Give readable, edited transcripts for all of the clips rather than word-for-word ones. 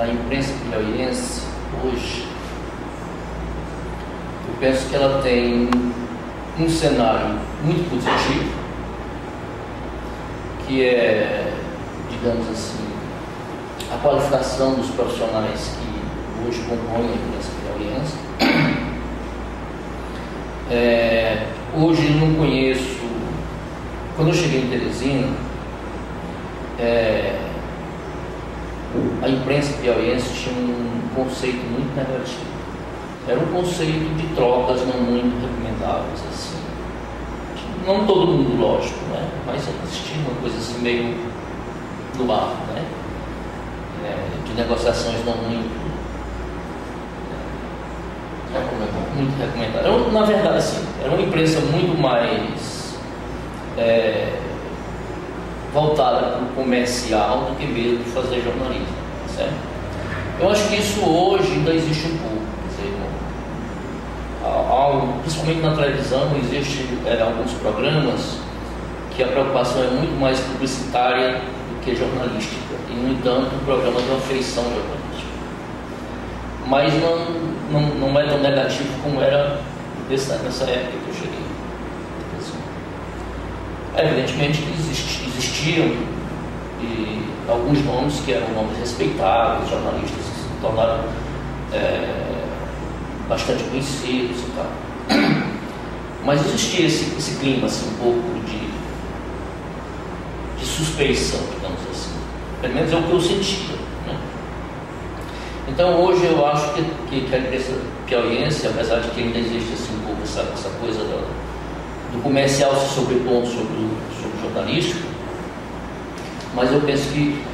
a imprensa piauiense hoje, eu penso que ela tem um cenário muito positivo, que é, digamos assim, a qualificação dos profissionais que hoje compõem a imprensa piauiense. Hoje não conheço, quando eu cheguei em Teresina, a imprensa piauiense tinha um conceito muito negativo. Era um conceito de trocas não muito recomendáveis, assim. Não todo mundo, lógico, né? Mas existia uma coisa assim meio no ar, né? De negociações não muito recomendadas. Na verdade, assim, era uma imprensa muito mais voltada para o comercial do que mesmo de fazer jornalismo, certo? Eu acho que isso hoje ainda existe um pouco. Principalmente na televisão, existem alguns programas que a preocupação é muito mais publicitária do que jornalística, e no entanto o programa tem uma feição jornalística, mas não é tão negativo como era nessa época que eu cheguei. Evidentemente que existiam alguns nomes que eram nomes respeitáveis, jornalistas que se tornaram bastante conhecidos e tal. Mas existia esse clima assim, um pouco de suspeição, digamos assim. Pelo menos é o que eu sentia, né? Então hoje eu acho que a imprensa piauiense, apesar de que ainda existe assim, um pouco essa coisa do comercial se sobrepondo sobre o jornalístico, mas eu penso que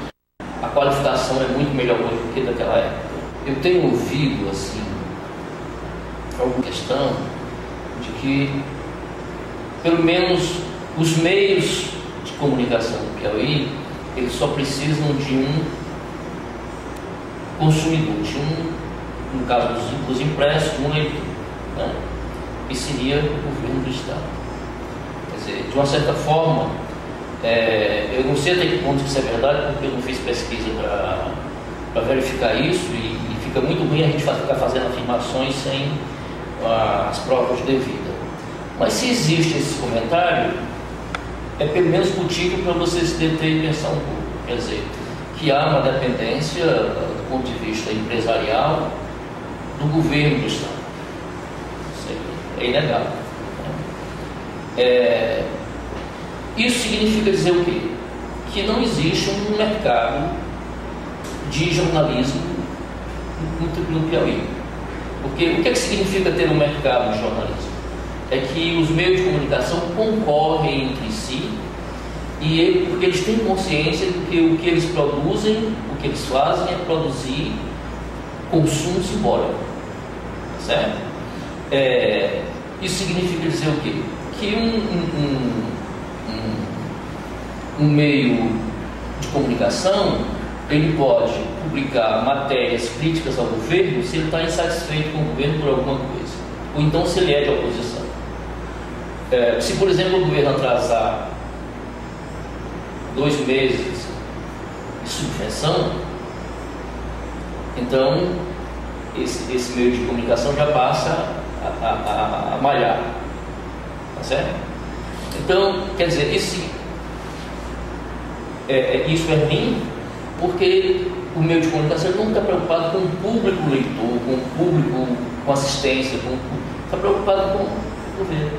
a qualificação é muito melhor hoje do que daquela época. Eu tenho ouvido assim alguma questão de que, pelo menos, os meios de comunicação do Piauí, eles só precisam de um consumidor, no caso dos impressos, um leitor, né? Que seria o governo do Estado. Quer dizer, de uma certa forma, eu não sei até que ponto isso é verdade, porque eu não fiz pesquisa para verificar isso, e fica muito ruim a gente ficar fazendo afirmações sem as provas devidas. Mas se existe esse comentário, é pelo menos motivo para você se deter e pensar um pouco. Quer dizer, que há uma dependência do ponto de vista empresarial do governo do Estado. Isso é inegável, né? Isso significa dizer o quê? Que não existe um mercado de jornalismo no Piauí. Porque o que significa ter um mercado de jornalismo? É que os meios de comunicação concorrem entre si, porque eles têm consciência de que o que eles produzem, o que eles fazem é produzir consumo simbólico, certo? Isso significa dizer o quê? Que um meio de comunicação, ele pode publicar matérias críticas ao governo se ele está insatisfeito com o governo por alguma coisa, ou então se ele é de oposição. Se, por exemplo, o governo atrasar 2 meses de subvenção, então esse meio de comunicação já passa a malhar, tá certo? Então, quer dizer, isso é ruim, porque o meio de comunicação não está preocupado com o público leitor, com o público, com assistência, está preocupado com o governo.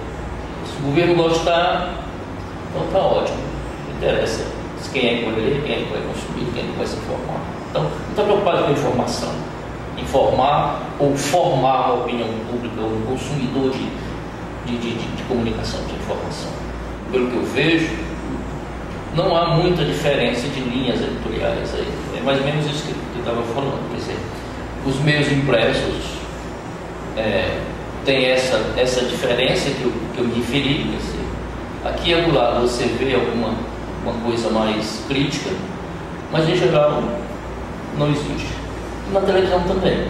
Se o governo gostar, então está ótimo. Não interessa quem é que vai ler, quem é que vai consumir, quem é que vai se informar. Então, não está preocupado com a informação. Informar ou formar a opinião pública, ou um consumidor de comunicação, de informação. Pelo que eu vejo, não há muita diferença de linhas editoriais aí. É mais ou menos isso que eu estava falando. Quer dizer, os meios impressos têm essa diferença que eu me referi. Quer dizer, aqui e acolá você vê uma coisa mais crítica, mas em geral não existe. E na televisão também.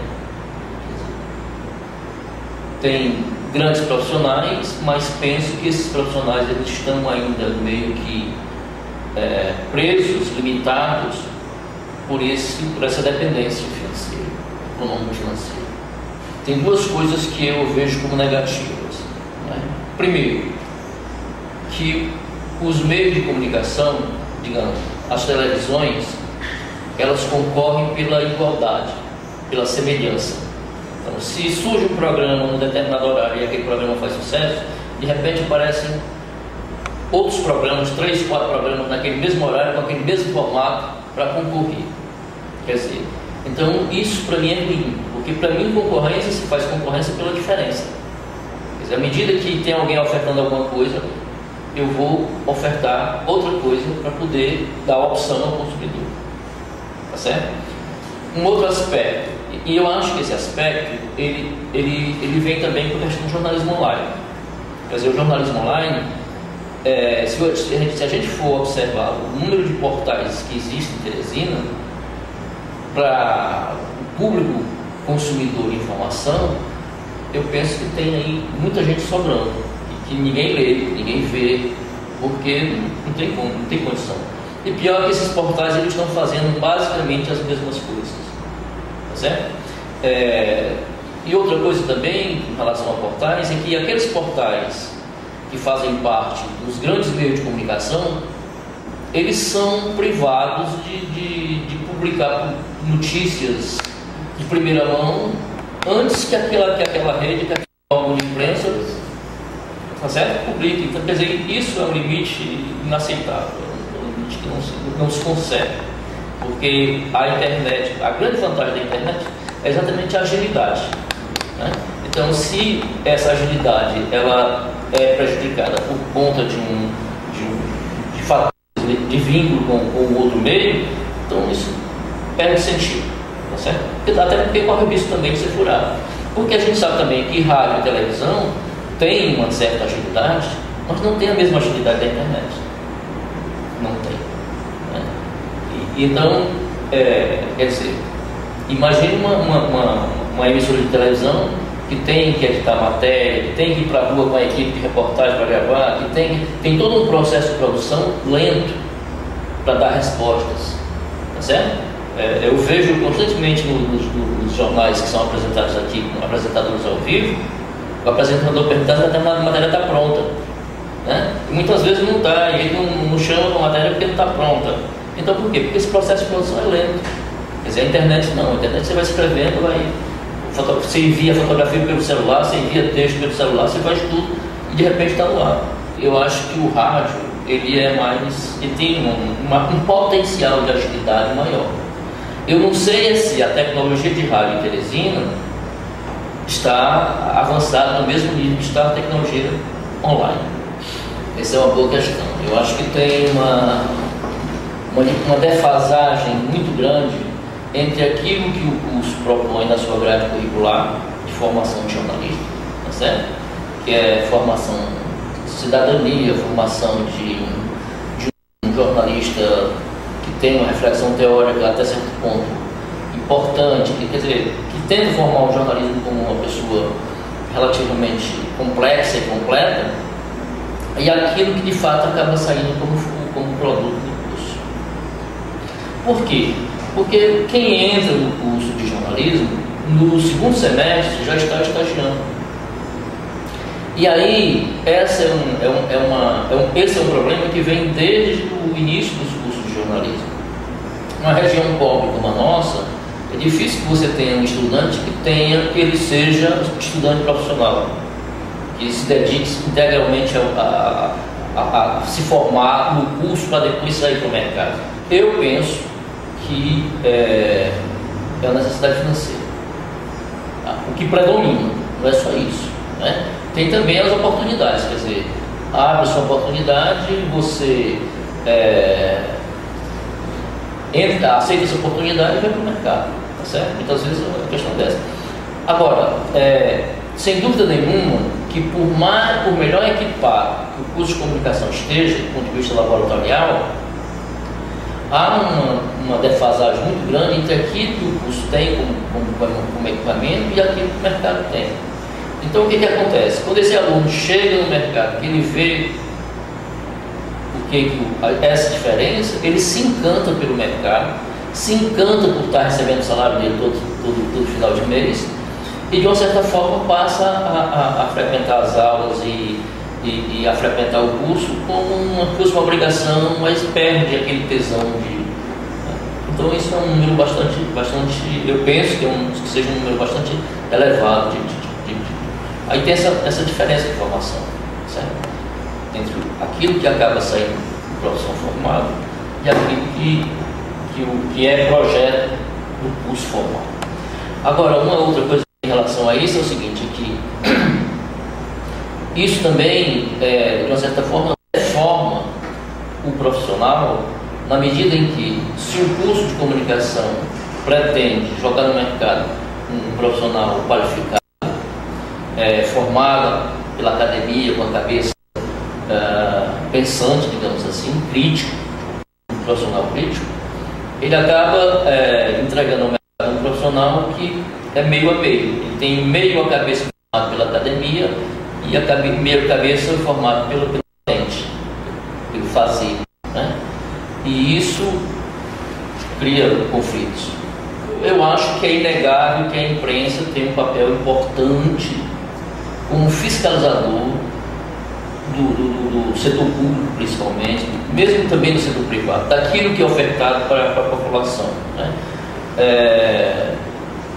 Tem grandes profissionais, mas penso que esses profissionais eles estão ainda meio que presos, limitados por essa dependência financeira, econômico-financeira. Tem duas coisas que eu vejo como negativas, né? Primeiro, que os meios de comunicação, digamos, as televisões, elas concorrem pela igualdade, pela semelhança. Então, se surge um programa num determinado horário e aquele programa faz sucesso, de repente aparecem outros programas, 3, 4 programas naquele mesmo horário, com aquele mesmo formato, para concorrer. Quer dizer, então isso para mim é ruim, porque para mim concorrência se faz concorrência pela diferença. Quer dizer, à medida que tem alguém ofertando alguma coisa, eu vou ofertar outra coisa para poder dar opção ao consumidor. Tá certo? Um outro aspecto, e eu acho que esse aspecto ele vem também por questão do jornalismo online. Quer dizer, o jornalismo online, se a gente for observar o número de portais que existem em Teresina, para o público consumidor de informação, eu penso que tem aí muita gente sobrando, e que ninguém lê, ninguém vê, porque não tem condição. E pior que esses portais eles estão fazendo basicamente as mesmas coisas, tá certo? E outra coisa também em relação a portais é que aqueles portais que fazem parte dos grandes meios de comunicação, eles são privados de publicar notícias de primeira mão antes que aquela rede, que aquele órgão de imprensa, tá certo? Publique. Então, quer dizer, isso é um limite inaceitável, um limite que não se consegue, porque a internet, a grande vantagem da internet é exatamente a agilidade, né? Então, se essa agilidade ela é prejudicada por conta de fatores de vínculo com o outro meio, então isso perde sentido, tá certo? Até porque corre o risco também de ser furado, porque a gente sabe também que rádio e televisão tem uma certa agilidade, mas não tem a mesma agilidade da internet, não tem, né? Então, quer dizer, imagine uma emissora de televisão que tem que editar matéria, que tem que ir para a rua com a equipe de reportagem para gravar, que tem todo um processo de produção lento para dar respostas, tá certo? Eu vejo constantemente nos jornais que são apresentados aqui, com apresentadores ao vivo, o apresentador perguntando se a determinada matéria está pronta, né? E muitas vezes não está, e ele não chama a matéria porque não está pronta. Então por quê? Porque esse processo de produção é lento. Quer dizer, a internet não, a internet você vai escrevendo, você envia fotografia pelo celular, você envia texto pelo celular, você faz tudo e de repente está no ar. Eu acho que o rádio, ele tem um potencial de agilidade maior. Eu não sei se a tecnologia de rádio em Teresina está avançada no mesmo nível que está a tecnologia online. Essa é uma boa questão. Eu acho que tem uma defasagem muito grande entre aquilo que o curso propõe na sua grade curricular de formação de jornalista, tá certo? Que é formação de cidadania, formação de um jornalista que tem uma reflexão teórica até certo ponto importante, quer dizer, que tenta formar o jornalismo como uma pessoa relativamente complexa e completa, e aquilo que de fato acaba saindo como produto do curso. Por quê? Porque quem entra no curso de jornalismo, no segundo semestre, já está estagiando. E aí, esse é um problema que vem desde o início dos cursos de jornalismo. Numa região pobre como a nossa, é difícil que você tenha um estudante que ele seja estudante profissional, que se dedique integralmente a se formar no curso para depois sair para o mercado. Eu penso que é a necessidade financeira, o que predomina, não é só isso, né? Tem também as oportunidades, quer dizer, abre sua oportunidade, você aceita essa oportunidade e vai para o mercado, tá certo? Muitas vezes é uma questão dessa. Agora, sem dúvida nenhuma, que por melhor equipado que o curso de comunicação esteja, do ponto de vista laboratorial, há uma defasagem muito grande entre aquilo que o curso tem como equipamento e aquilo que o mercado tem. Então o que acontece? Quando esse aluno chega no mercado, que ele vê essa diferença, ele se encanta pelo mercado se encanta por estar recebendo o salário dele todo final de mês e, de uma certa forma, passa a frequentar as aulas e a frequentar o curso como uma obrigação, mas perde aquele tesão de... Então, isso é um número bastante eu penso que seja um número bastante elevado Aí tem essa diferença de formação, certo? Entre aquilo que acaba saindo de profissão formada e aquilo que é projeto do curso formal. Agora, uma outra coisa em relação a isso é o seguinte, que isso também, de uma certa forma, reforma o profissional na medida em que, se o curso de comunicação pretende jogar no mercado um profissional qualificado, formado pela academia, com a cabeça pensante, digamos assim, crítico, um profissional crítico, ele acaba entregando ao mercado um profissional que é meio a meio. Ele tem meio a cabeça formada pela academia e meio a cabeça formada pelo cliente, pelo fazer, né? E isso cria conflitos. Eu acho que é inegável que a imprensa tem um papel importante como fiscalizador do setor público, principalmente, mesmo também do setor privado, daquilo que é ofertado para a população, né?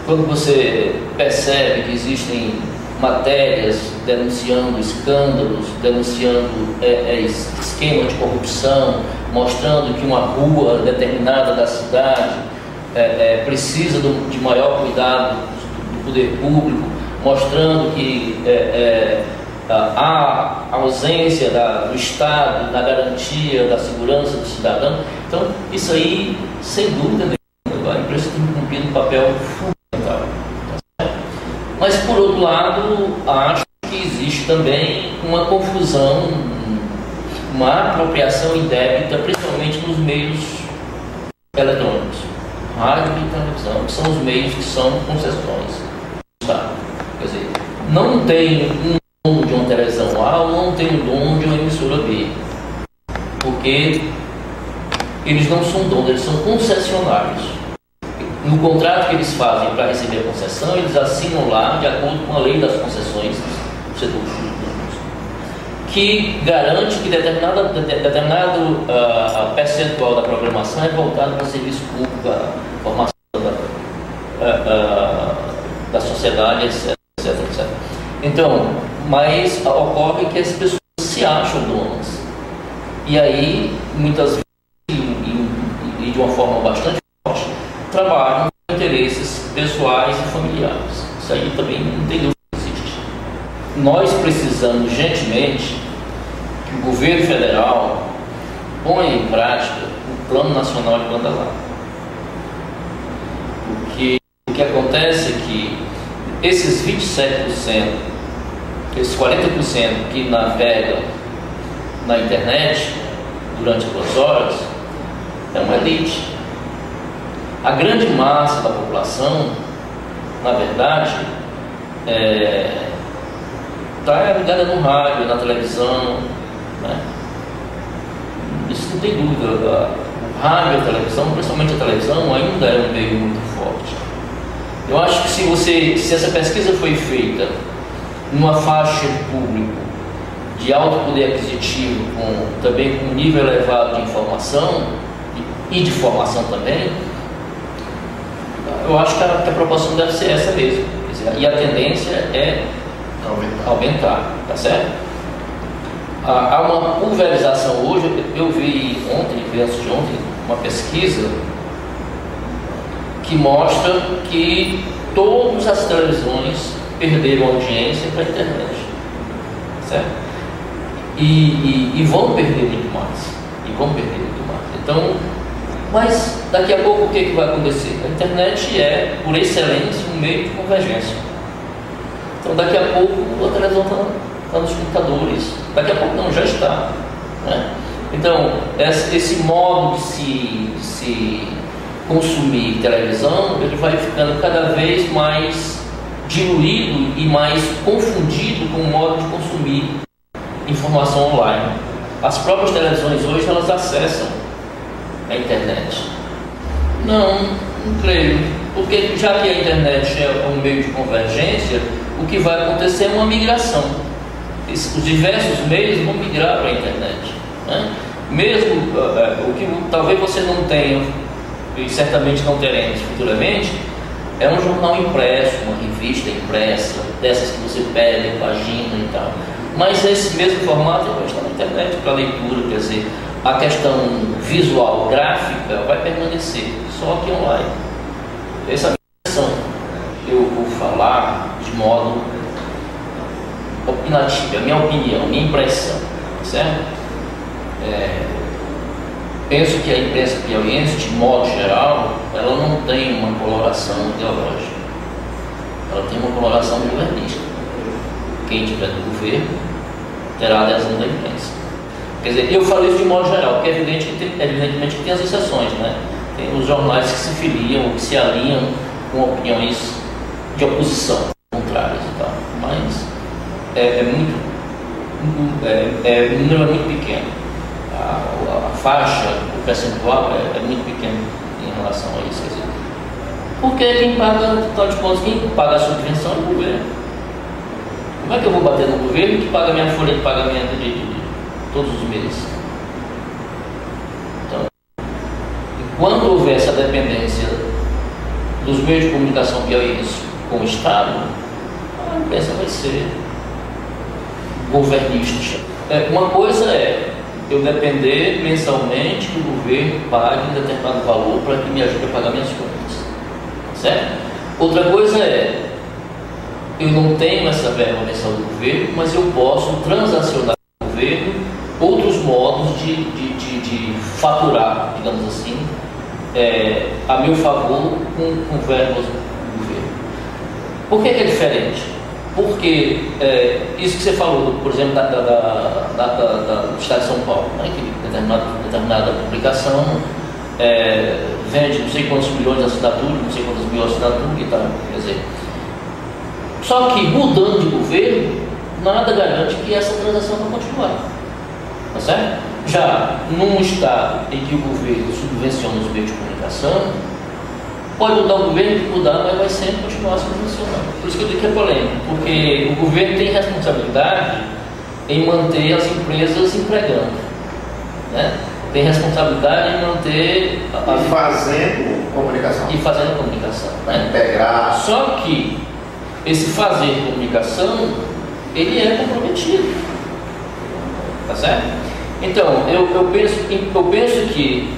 Quando você percebe que existem matérias denunciando escândalos, denunciando esquema de corrupção, mostrando que uma rua determinada da cidade precisa de maior cuidado do poder público, mostrando que há ausência do Estado na garantia da segurança do cidadão. Então, isso aí, sem dúvida nenhuma, a imprensa tem cumprido um papel fundamental. Mas, por outro lado, acho que existe também uma confusão, uma apropriação indébita, principalmente nos meios eletrônicos, rádio e televisão, que são os meios que são concessões. Quer dizer, não tem um dono de uma televisão A ou não tem um dono de uma emissora B, porque eles não são donos, eles são concessionários. No contrato que eles fazem para receber a concessão, eles assinam lá de acordo com a lei das concessões do setor público, que garante que determinado percentual da programação é voltado para o serviço público, a formação da sociedade, etc. Então, mas ocorre que as pessoas se acham donas. E aí, muitas vezes, e de uma forma bastante forte, trabalham com interesses pessoais e familiares. Isso aí também não tem dúvida que existe. Nós precisamos, urgentemente, que o governo federal ponha em prática o Plano Nacional de Banda Larga. Porque o que acontece é que esses 27%, esses 40% que navegam na internet durante 2 horas, é uma elite. A grande massa da população, na verdade, está ligada no rádio, na televisão, né? Isso não tem dúvida. O rádio e a televisão, principalmente a televisão, ainda é um meio muito forte. Eu acho que se essa pesquisa foi feita numa faixa de público de alto poder aquisitivo, também com um nível elevado de informação e de formação também, eu acho que a proporção deve ser essa mesmo. Quer dizer, e a tendência é aumentar, tá certo? Há uma pulverização hoje. Eu vi antes de ontem, uma pesquisa que mostra que todas as televisões perderam audiência para a internet, certo? E vão perder muito mais. Então, mas daqui a pouco o que vai acontecer? A internet é, por excelência, um meio de convergência. Então, daqui a pouco a televisão está nos computadores. Daqui a pouco não, já está, né? Então, esse modo de se consumir televisão, ele vai ficando cada vez mais diluído e mais confundido com o modo de consumir informação online. As próprias televisões hoje, elas acessam a internet. Não creio. Porque já que a internet é um meio de convergência, o que vai acontecer é uma migração. Os diversos meios vão migrar para a internet, né? Mesmo o que talvez você não tenha, e certamente não teremos futuramente, é um jornal impresso, uma revista impressa, dessas que você pega, pagina e tal. Mas esse mesmo formato vai estar na internet para leitura, quer dizer, a questão visual, gráfica, vai permanecer, só que online. Essa questão eu vou falar de modo opinativo, a minha opinião, a minha impressão, certo? Penso que a imprensa piauiense, de modo geral, ela não tem uma coloração ideológica, ela tem uma coloração governista. Quem tiver do governo terá adesão da imprensa. Quer dizer, eu falei isso de modo geral, porque evidentemente tem as exceções, né? Tem os jornais que se filiam, que se alinham com opiniões de oposição, contrárias e tal, mas o número é muito pequeno. A faixa, o percentual é muito pequeno em relação a isso. Quer dizer, porque quem paga, afinal de contas, quem paga a subvenção é o governo. Como é que eu vou bater no governo que paga minha folha de pagamento de todos os meses? Então, enquanto houver essa dependência dos meios de comunicação piauiense com o Estado, a imprensa vai ser governista. Uma coisa é eu depender mensalmente que o governo pague um determinado valor para que me ajude a pagar minhas contas, certo? Outra coisa é, eu não tenho essa verba mensal do governo, mas eu posso transacionar com o governo outros modos de faturar, digamos assim, a meu favor com verbas do governo. Por que é diferente? Porque isso que você falou, por exemplo, do Estado de São Paulo, né, que determinada publicação vende não sei quantos milhões de assinaturas, não sei quantas mil assinaturas e tal. Quer dizer, só que mudando de governo, nada garante que essa transação vai continuar. Tá certo? Já num Estado em que o governo subvenciona os meios de comunicação, pode mudar o governo, que mudar, mas vai sempre continuar subvencionando. Por isso que eu digo que é polêmico, porque o governo tem responsabilidade em manter as empresas empregando, né? Tem responsabilidade em manter e fazendo comunicação, né? Integrar. Só que esse fazer comunicação, ele é comprometido, tá certo? Então, eu penso que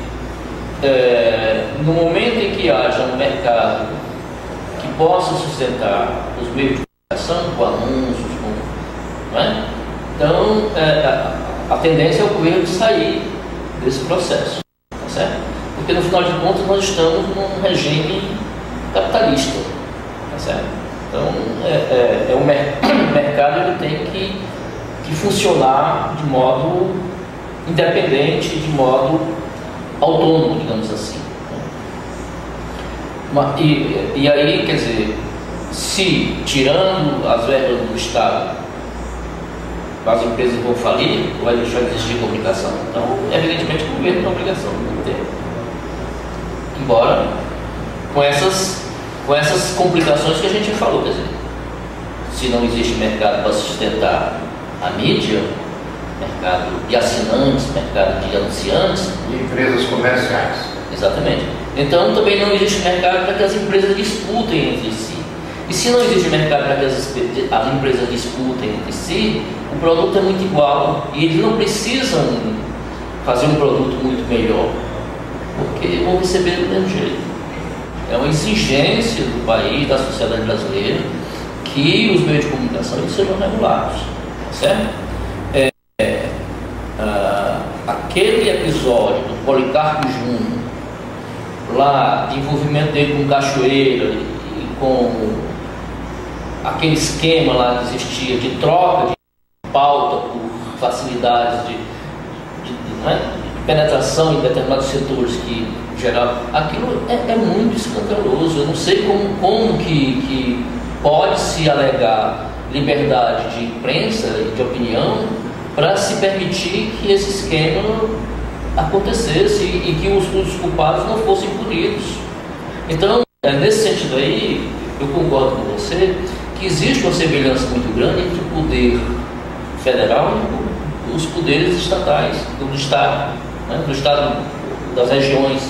no momento em que haja um mercado que possa sustentar os meios de comunicação, com anúncios, não é? Então a tendência é o governo sair desse processo, tá certo? Porque no final de contas nós estamos num regime capitalista, tá certo? Então o mercado ele tem que funcionar de modo independente, de modo autônomo, digamos assim. E aí, quer dizer, se tirando as verbas do Estado, as empresas vão falir, vai deixar de existir comunicação. Então, evidentemente, o governo tem a obrigação de manter. Embora com essas complicações que a gente já falou, quer dizer, se não existe mercado para sustentar a mídia, mercado de assinantes, mercado de anunciantes e empresas comerciais. Exatamente. Então também não existe mercado para que as empresas disputem entre si. E se não existe mercado para que as empresas disputem entre si, o produto é muito igual e eles não precisam fazer um produto muito melhor, porque vão receber do mesmo jeito. É uma exigência do país, da sociedade brasileira, que os meios de comunicação eles sejam regulados, certo? Aquele episódio do Policarpo Júnior, lá de envolvimento dele com Cachoeira e com aquele esquema lá que existia de troca de pauta por facilidades de penetração em determinados setores que geral, aquilo é muito escandaloso. Eu não sei como que pode se alegar liberdade de imprensa e de opinião para se permitir que esse esquema acontecesse e que os culpados não fossem punidos. Então, nesse sentido aí, eu concordo com você que existe uma semelhança muito grande entre o poder federal e os poderes estatais, do Estado, né? Do Estado, das regiões.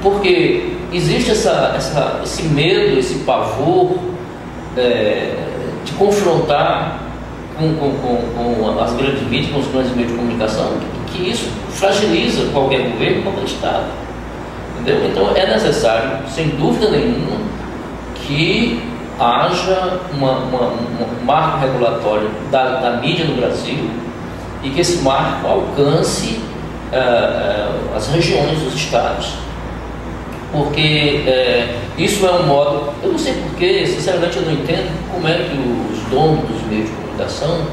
Porque existe esse medo, esse pavor de confrontar com as grandes mídias, com os grandes meios de comunicação, que isso fragiliza qualquer governo, qualquer Estado. Entendeu? Então é necessário, sem dúvida nenhuma, que haja um marco regulatório da mídia no Brasil e que esse marco alcance as regiões, os estados. Porque isso é um modo, eu não sei porquê, sinceramente eu não entendo como é que os donos dos meios de comunicação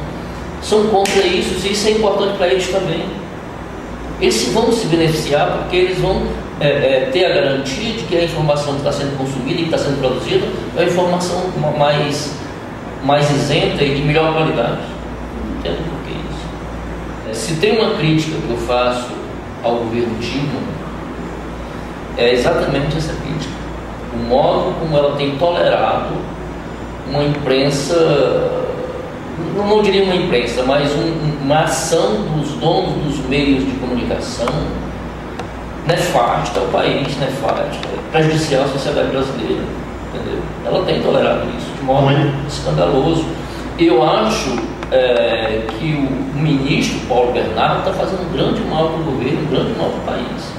são contra isso, e isso é importante para eles também. Eles vão se beneficiar porque eles vão ter a garantia de que a informação que está sendo consumida e que está sendo produzida é uma informação mais isenta e de melhor qualidade. Não entendo por que isso. Se tem uma crítica que eu faço ao governo Dilma, é exatamente essa crítica. O modo como ela tem tolerado uma imprensa, não diria uma imprensa, mas uma ação dos donos dos meios de comunicação nefasta ao país, nefasta, prejudicial à sociedade brasileira. Entendeu? Ela tem tolerado isso de modo escandaloso. Eu acho que o ministro Paulo Bernardo está fazendo um grande mal para o governo, um grande mal para o país.